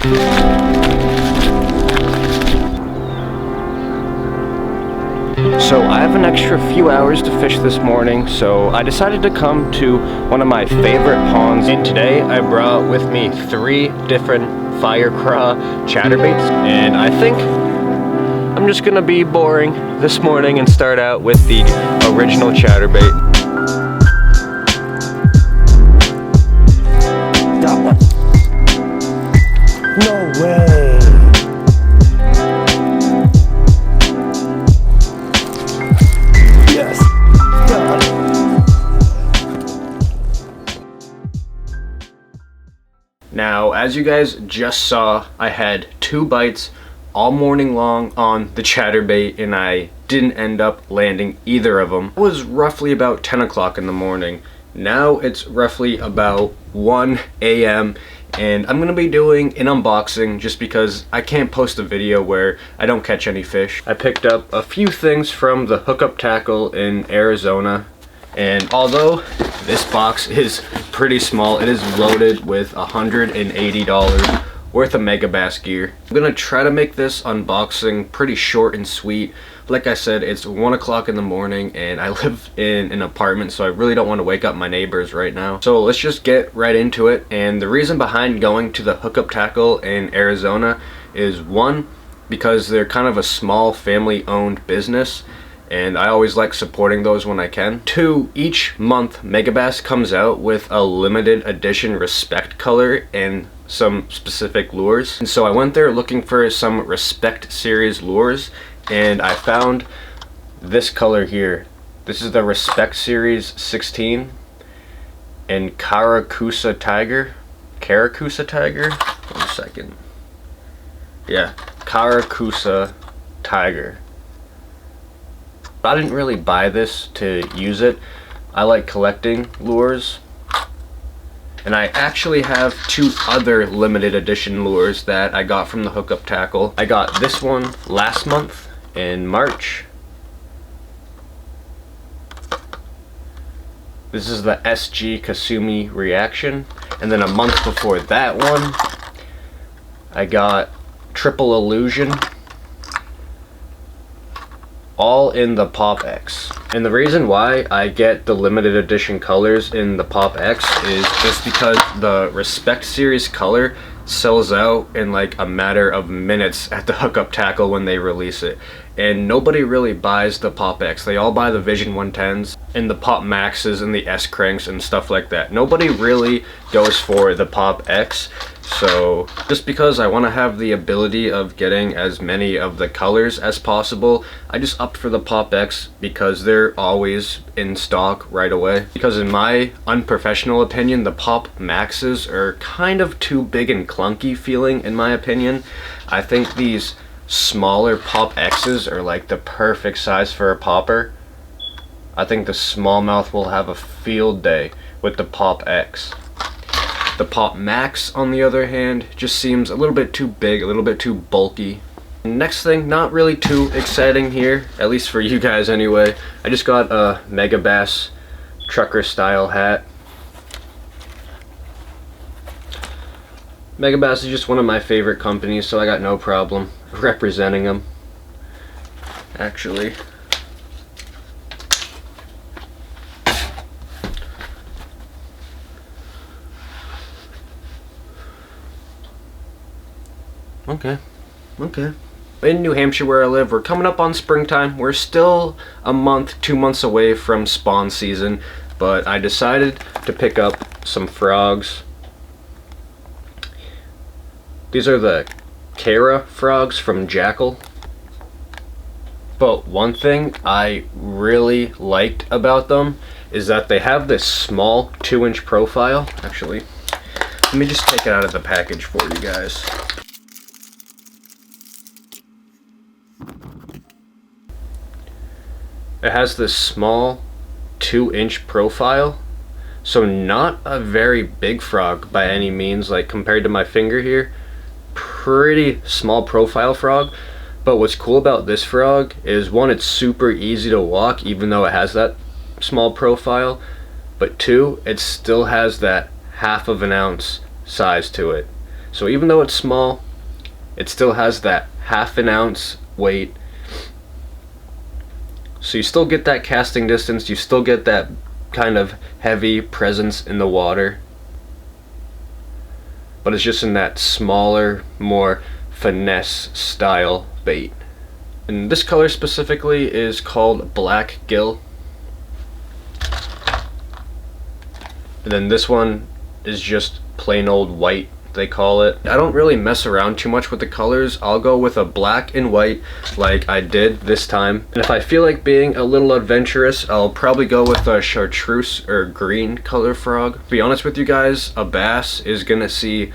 So I have an extra few hours to fish this morning, so I decided to come to one of my favorite ponds. And today I brought with me 3 different fire craw chatterbaits, and I think I'm just gonna be boring this morning and start out with the original chatterbait. Got one. No way. Yes. Got it. Now, as you guys just saw, I had 2 bites all morning long on the chatterbait, and I didn't end up landing either of them. It was roughly about 10 o'clock in the morning. Now it's roughly about 1 a.m. and I'm gonna be doing an unboxing just because I can't post a video where I don't catch any fish. I picked up a few things from the hookup tackle in Arizona, and although this box is pretty small, it is loaded with $180 worth of Megabass gear. I'm gonna try to make this unboxing pretty short and sweet. Like I said, it's 1 o'clock in the morning and I live in an apartment, so I really don't want to wake up my neighbors right now. So let's just get right into it. And the reason behind going to the hookup tackle in Arizona is, 1, because they're kind of a small family-owned business, and I always like supporting those when I can. 2, each month Megabass comes out with a limited edition Respect color and some specific lures. And so I went there looking for some Respect series lures, and I found this color here. This is the Respect series 16 and Caracusa Tiger. Caracusa Tiger? 1 second. Yeah, Caracusa Tiger. I didn't really buy this to use it. I like collecting lures. And I actually have 2 other limited edition lures that I got from the hookup tackle. I got this one last month in March. This is the SG Kasumi Reaction. And then a month before that one, I got Triple Illusion, all in the Pop X. And the reason why I get the limited edition colors in the Pop X is just because the Respect series color sells out in like a matter of minutes at the hookup tackle when they release it. And nobody really buys the Pop X. They all buy the Vision 110s and the Pop Maxes and the S cranks and stuff like that. Nobody really goes for the Pop X. So just because I want to have the ability of getting as many of the colors as possible, I just opt for the Pop X because they're always in stock right away. Because in my unprofessional opinion, the Pop Maxes are kind of too big and clunky feeling in my opinion. I think these smaller Pop X's are like the perfect size for a popper. I think the smallmouth will have a field day with the Pop X. The Pop Max, on the other hand, just seems a little bit too big, a little bit too bulky. Next thing, not really too exciting here, at least for you guys anyway. I just got a Megabass trucker style hat. Megabass is just one of my favorite companies, so I got no problem representing them, actually. Okay. In New Hampshire where I live, we're coming up on springtime. We're still a month, 2 months away from spawn season, but I decided to pick up some frogs. These are the Cara frogs from Jackall. But one thing I really liked about them is that they have this small 2-inch profile. Actually, let me just take it out of the package for you guys. It has this small 2-inch profile, so not a very big frog by any means, like compared to my finger here. Pretty small profile frog, but what's cool about this frog is, 1, it's super easy to walk even though it has that small profile, but 2, it still has that 1/2 ounce size to it. So even though it's small, it still has that ½ ounce weight. So you still get that casting distance, you still get that kind of heavy presence in the water, but it's just in that smaller, more finesse style bait. And this color specifically is called Black Gill. And then this one is just plain old white, they call it. I don't really mess around too much with the colors. I'll go with a black and white like I did this time. And if I feel like being a little adventurous, I'll probably go with a chartreuse or green color frog. To be honest with you guys, a bass is gonna see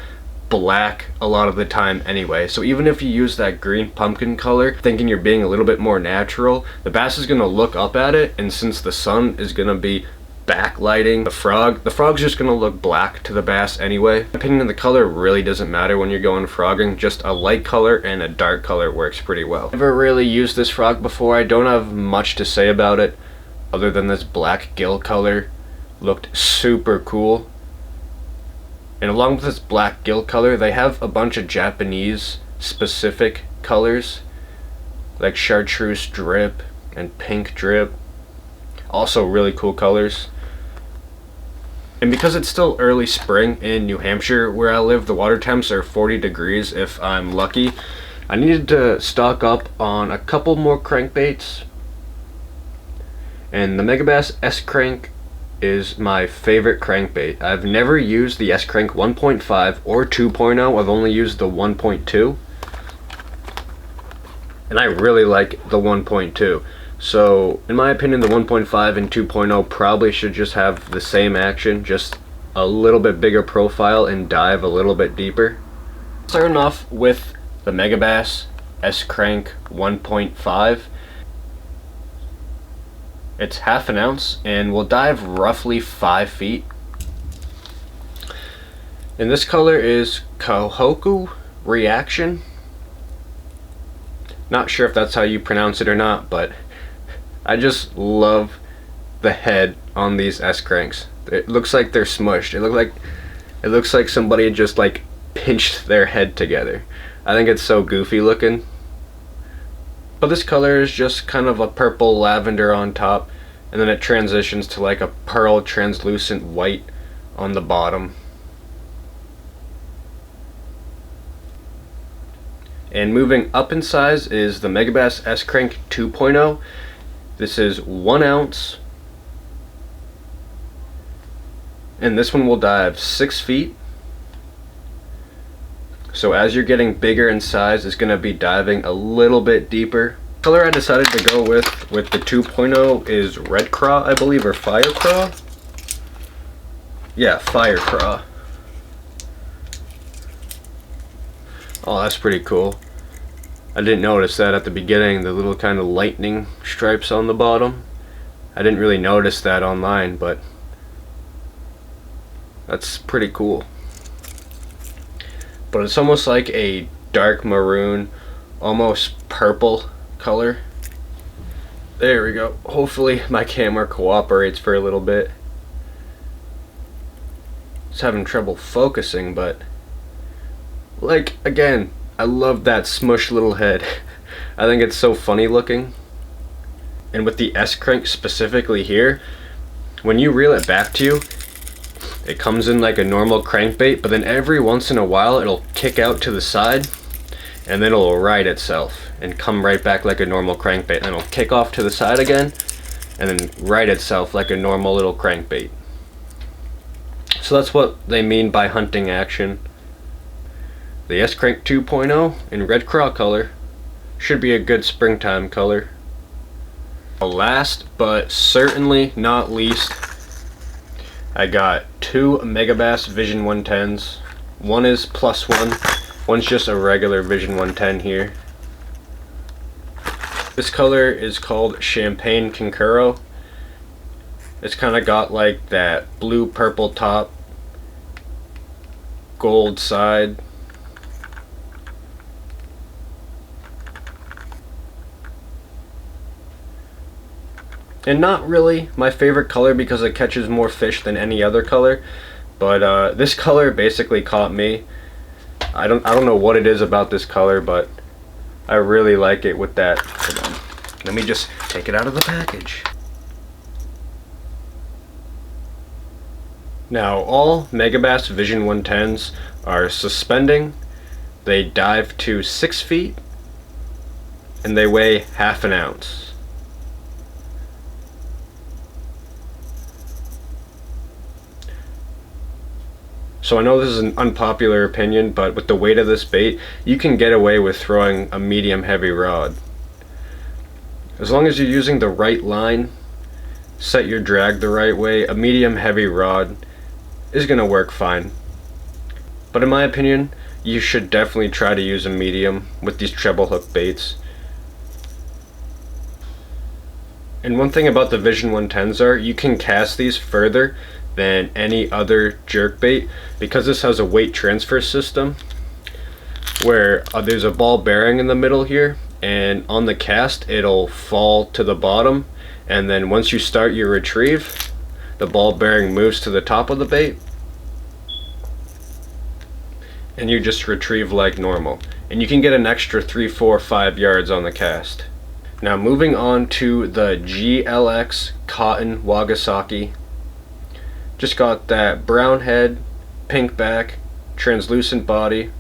black a lot of the time anyway. So even if you use that green pumpkin color, thinking you're being a little bit more natural, the bass is gonna look up at it, and since the sun is gonna be backlighting the frog's just gonna look black to the bass anyway. My opinion, the color really doesn't matter when you're going frogging. Just a light color and a dark color works pretty well. Never really used this frog before. I don't have much to say about it other than this black gill color looked super cool. And along with this black gill color, they have a bunch of Japanese specific colors like chartreuse drip and pink drip. Also really cool colors. And because it's still early spring in New Hampshire where I live, the water temps are 40 degrees if I'm lucky. I needed to stock up on a couple more crankbaits. And the Megabass S-Crank is my favorite crankbait. I've never used the S-Crank 1.5 or 2.0. I've only used the 1.2. And I really like the 1.2. So, in my opinion, the 1.5 and 2.0 probably should just have the same action, just a little bit bigger profile and dive a little bit deeper. Starting off with the Megabass S-Crank 1.5. It's ½ ounce and will dive roughly 5 feet. And this color is Kohoku Reaction. Not sure if that's how you pronounce it or not, but I just love the head on these S-Cranks. It looks like they're smushed. It looks like somebody just like pinched their head together. I think it's so goofy looking. But this color is just kind of a purple lavender on top, and then it transitions to like a pearl translucent white on the bottom. And moving up in size is the Megabass S-Crank 2.0. This is 1 ounce, and this one will dive 6 feet. So as you're getting bigger in size, it's going to be diving a little bit deeper. The color I decided to go with the 2.0 is Red Craw, I believe, or Fire Craw. Yeah, Fire Craw. Oh, that's pretty cool. I didn't notice that at the beginning, the little kind of lightning stripes on the bottom. I didn't really notice that online, but that's pretty cool. But it's almost like a dark maroon, almost purple color. There we go. Hopefully my camera cooperates for a little bit. It's having trouble focusing, but like, again, I love that smushed little head. I think it's so funny looking. And with the S-Crank specifically here, when you reel it back to you, it comes in like a normal crankbait, but then every once in a while it'll kick out to the side, and then it'll right itself and come right back like a normal crankbait. And it'll kick off to the side again, and then right itself like a normal little crankbait. So that's what they mean by hunting action. The S-Crank 2.0 in Red Craw color should be a good springtime color. Last but certainly not least, I got 2 Megabass Vision 110s. One is +1, one's just a regular Vision 110 here. This color is called Champagne Concuro. It's kind of got like that blue purple top, gold side. And not really my favorite color because it catches more fish than any other color, but this color basically caught me. I don't know what it is about this color, but I really like it with that. Hold on. Let me just take it out of the package. Now, all Megabass Vision 110s are suspending. They dive to 6 feet and they weigh ½ an ounce. So I know this is an unpopular opinion, but with the weight of this bait, you can get away with throwing a medium heavy rod. As long as you're using the right line, set your drag the right way, a medium heavy rod is going to work fine. But in my opinion, you should definitely try to use a medium with these treble hook baits. And one thing about the Vision 110s are, you can cast these further than any other jerk bait because this has a weight transfer system where there's a ball bearing in the middle here, and on the cast it'll fall to the bottom, and then once you start your retrieve, the ball bearing moves to the top of the bait and you just retrieve like normal, and you can get an extra 3, 4, 5 yards on the cast. Now moving on to the GLX Cotton Wagasaki. Just got that brown head, pink back, translucent body,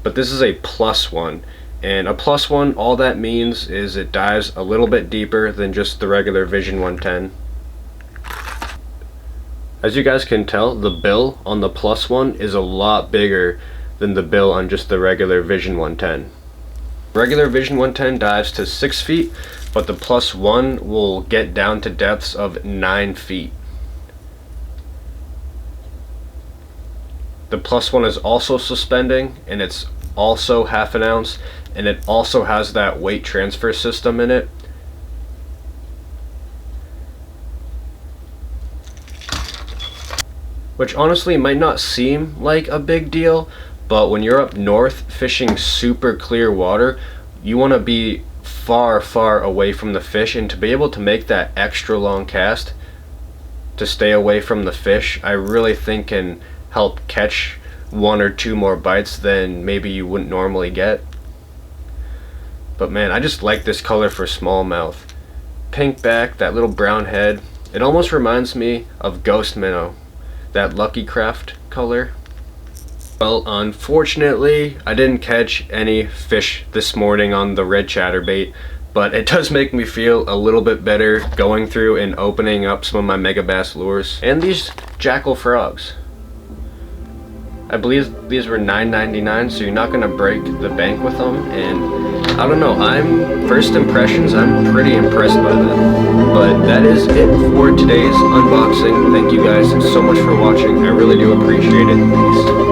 but this is a +1, and a +1, all that means is it dives a little bit deeper than just the regular Vision 110. As you guys can tell, the bill on the +1 is a lot bigger than the bill on just the regular Vision 110. Regular Vision 110 dives to 6 feet, but the +1 will get down to depths of 9 feet. The +1 is also suspending, and it's also ½ an ounce, and it also has that weight transfer system in it. Which honestly might not seem like a big deal, but when you're up north fishing super clear water, you want to be far, far away from the fish, and to be able to make that extra long cast to stay away from the fish, I really think can help catch 1 or 2 more bites than maybe you wouldn't normally get. But man, I just like this color for smallmouth. Pink back, that little brown head. It almost reminds me of ghost minnow, that Lucky Craft color. Well, unfortunately, I didn't catch any fish this morning on the red chatterbait, but it does make me feel a little bit better going through and opening up some of my Megabass lures. And these Jackall frogs, I believe these were $9.99, so you're not going to break the bank with them, and I don't know, first impressions, I'm pretty impressed by them. But that is it for today's unboxing. Thank you guys so much for watching, I really do appreciate it. Peace.